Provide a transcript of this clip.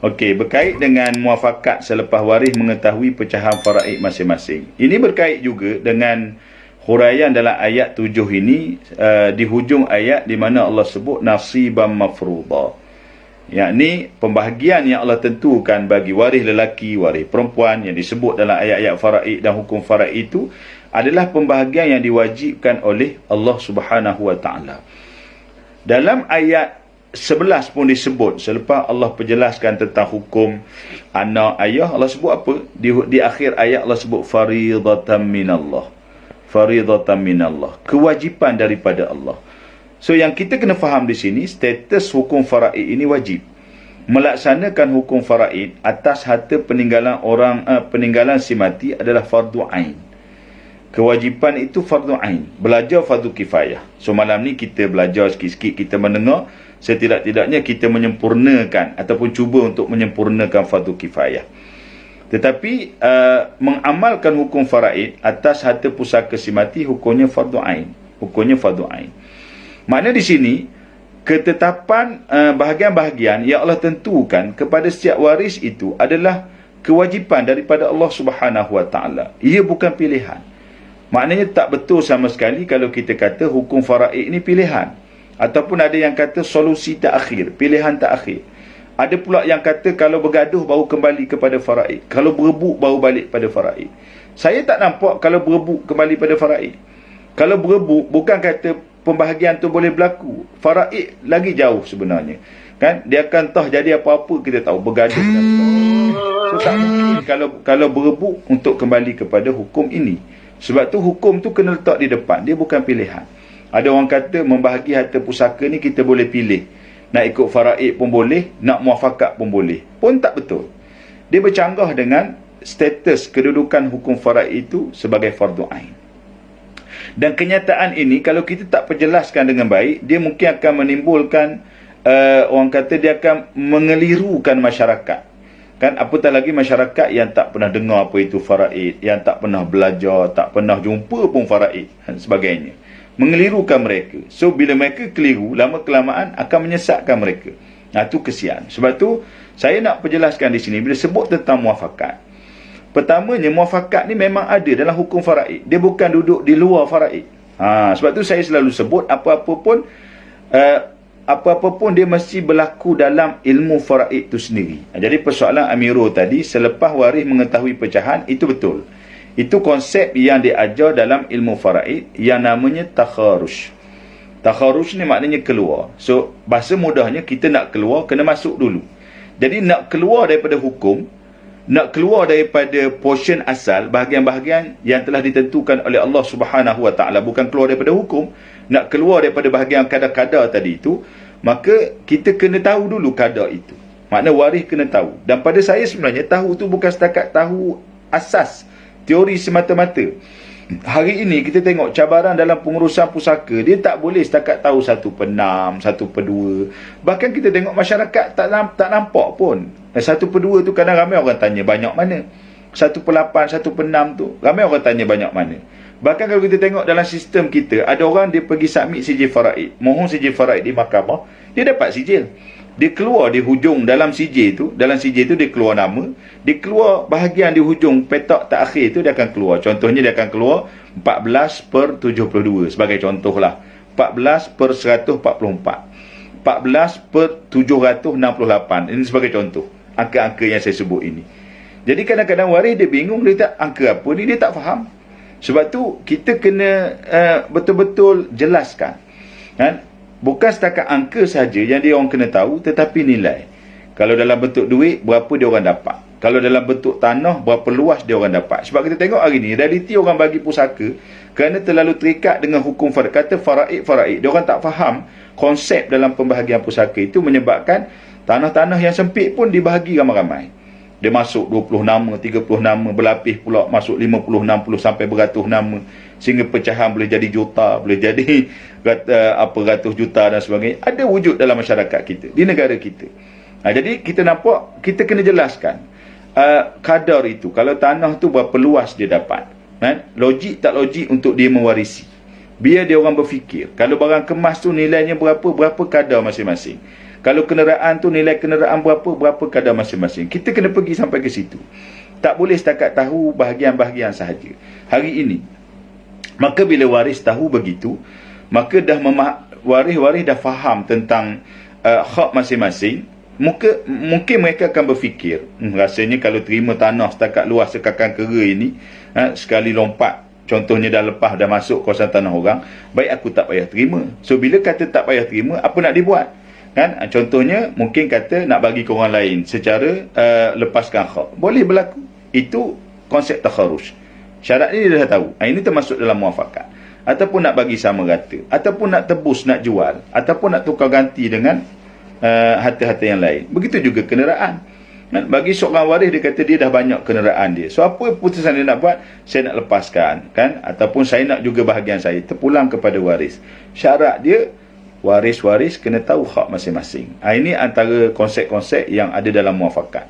Okey, berkait dengan muafakat selepas waris mengetahui pecahan faraid masing-masing. Ini berkait juga dengan huraian dalam ayat 7 ini, di hujung ayat di mana Allah sebut nasiban mafruḍa. Yakni pembahagian yang Allah tentukan bagi waris lelaki, waris perempuan yang disebut dalam ayat-ayat faraid dan hukum faraid itu adalah pembahagian yang diwajibkan oleh Allah Subhanahu wa taala. Dalam ayat 11 pun disebut, selepas Allah penjelaskan tentang hukum anak ayah, Allah sebut apa? Di akhir ayat Allah sebut faridatan minallah. Faridatan minallah, kewajipan daripada Allah. So yang kita kena faham di sini, status hukum faraid ini wajib. Melaksanakan hukum faraid atas harta peninggalan peninggalan si mati adalah fardu ain. Kewajipan itu fardu ain. Belajar fardu kifayah. So malam ni kita belajar sikit-sikit, kita mendengar, setidak-tidaknya kita menyempurnakan ataupun cuba untuk menyempurnakan fardu kifayah. Tetapi mengamalkan hukum faraid atas harta pusaka si mati hukumnya fardu ain. Hukumnya fardu ain. Makna di sini ketetapan bahagian-bahagian yang Allah tentukan kepada setiap waris itu adalah kewajipan daripada Allah Subhanahu wa taala. Ia bukan pilihan. Maknanya tak betul sama sekali kalau kita kata hukum faraid ini pilihan. Ataupun ada yang kata solusi takhir, pilihan takhir. Ada pula yang kata kalau bergaduh baru kembali kepada faraid, kalau berebut baru balik pada faraid. Saya tak nampak kalau berebut kembali pada faraid. Kalau berebut bukan kata pembahagian tu boleh berlaku. Faraid lagi jauh sebenarnya. Kan dia akan tahu jadi apa-apa kita tahu bergaduh dan sebagainya. So tak mungkin kalau berebut untuk kembali kepada hukum ini. Sebab tu hukum tu kena letak di depan, dia bukan pilihan. Ada orang kata membahagi harta pusaka ni kita boleh pilih. Nak ikut faraid pun boleh, nak muafakat pun boleh. Pun tak betul. Dia bercanggah dengan status kedudukan hukum faraid itu sebagai fardu ain. Dan kenyataan ini kalau kita tak perjelaskan dengan baik, dia mungkin akan menimbulkan orang kata dia akan mengelirukan masyarakat. Kan apatah lagi masyarakat yang tak pernah dengar apa itu faraid, yang tak pernah belajar, tak pernah jumpa pun faraid dan sebagainya. Mengelirukan mereka. So bila mereka keliru, lama kelamaan akan menyesatkan mereka. Nah, itu kesian. Sebab tu saya nak perjelaskan di sini bila sebut tentang muafakat. Pertamanya, muafakat ni memang ada dalam hukum faraid. Dia bukan duduk di luar faraid. Sebab tu saya selalu sebut apa-apa pun dia mesti berlaku dalam ilmu faraid itu sendiri. Jadi persoalan Amirul tadi, selepas waris mengetahui pecahan, itu betul. Itu konsep yang diajar dalam ilmu faraid yang namanya takharush. Takharush ni maknanya keluar. So bahasa mudahnya, kita nak keluar kena masuk dulu. Jadi nak keluar daripada hukum, nak keluar daripada portion asal, bahagian-bahagian yang telah ditentukan oleh Allah Subhanahu wa taala, bukan keluar daripada hukum, nak keluar daripada bahagian kadar-kadar tadi itu, maka kita kena tahu dulu kadar itu. Makna waris kena tahu. Dan pada saya sebenarnya tahu tu bukan setakat tahu asas teori semata-mata. Hari ini kita tengok cabaran dalam pengurusan pusaka, dia tak boleh setakat tahu 1/6, 1/2. Bahkan kita tengok masyarakat tak nampak pun. 1/2 tu kadang ramai orang tanya banyak mana. 1/8, 1/6 tu ramai orang tanya banyak mana. Bahkan kalau kita tengok dalam sistem kita, ada orang dia pergi submit sijil faraid, mohon sijil faraid di mahkamah, dia dapat sijil. Dia keluar di hujung dalam sijil tu dia keluar nama, dia keluar bahagian di hujung petak takhir tu dia akan keluar. Contohnya dia akan keluar 14/72 sebagai contohlah. 14/144. 14/768. Ini sebagai contoh. Angka-angka yang saya sebut ini. Jadi kadang-kadang waris dia bingung, dia tak angka apa ni, dia tak faham. Sebab tu kita kena betul-betul jelaskan. Kan? Bukan setakat angka saja yang dia orang kena tahu, tetapi nilai. Kalau dalam bentuk duit, berapa dia orang dapat. Kalau dalam bentuk tanah, berapa luas dia orang dapat. Sebab kita tengok hari ni, realiti orang bagi pusaka, kerana terlalu terikat dengan hukum faraid. Kata faraid. Dia orang tak faham konsep dalam pembahagian pusaka itu, menyebabkan tanah-tanah yang sempit pun dibahagi ramai-ramai. Dia masuk 20 nama, 30 nama, berlapis pula masuk 50, 60 sampai beratus nama. Sehingga pecahan boleh jadi juta, boleh jadi ratus juta dan sebagainya. Ada wujud dalam masyarakat kita, di negara kita. Jadi kita nampak, kita kena jelaskan kadar itu. Kalau tanah tu berapa luas dia dapat. Logik tak logik untuk dia mewarisi. Biar dia orang berfikir. Kalau barang kemas tu nilainya berapa kadar masing-masing. Kalau kenderaan tu nilai kenderaan berapa kadar masing-masing. Kita kena pergi sampai ke situ. Tak boleh setakat tahu bahagian-bahagian sahaja. Hari ini, maka bila waris tahu begitu, maka dah waris dah faham tentang hak masing-masing. Mungkin mereka akan berfikir, rasanya kalau terima tanah setakat luas sekakan kera ini, sekali lompat, contohnya dah lepas, dah masuk kawasan tanah orang, baik aku tak payah terima. So bila kata tak payah terima, apa nak dibuat? Kan? Contohnya mungkin kata nak bagi ke orang lain secara lepaskan hak. Boleh berlaku. Itu konsep takharruj. Syarat ni dia dah tahu. Ini termasuk dalam muafakat. Ataupun nak bagi sama rata, ataupun nak tebus, nak jual, ataupun nak tukar ganti dengan harta-harta yang lain. Begitu juga kenderaan. Bagi seorang waris, dia kata dia dah banyak kenderaan dia. So apa putusan dia nak buat? Saya nak lepaskan, kan? Ataupun saya nak juga bahagian saya terpulang kepada waris. Syarat dia, waris-waris kena tahu hak masing-masing. Ini antara konsep-konsep yang ada dalam muafakat.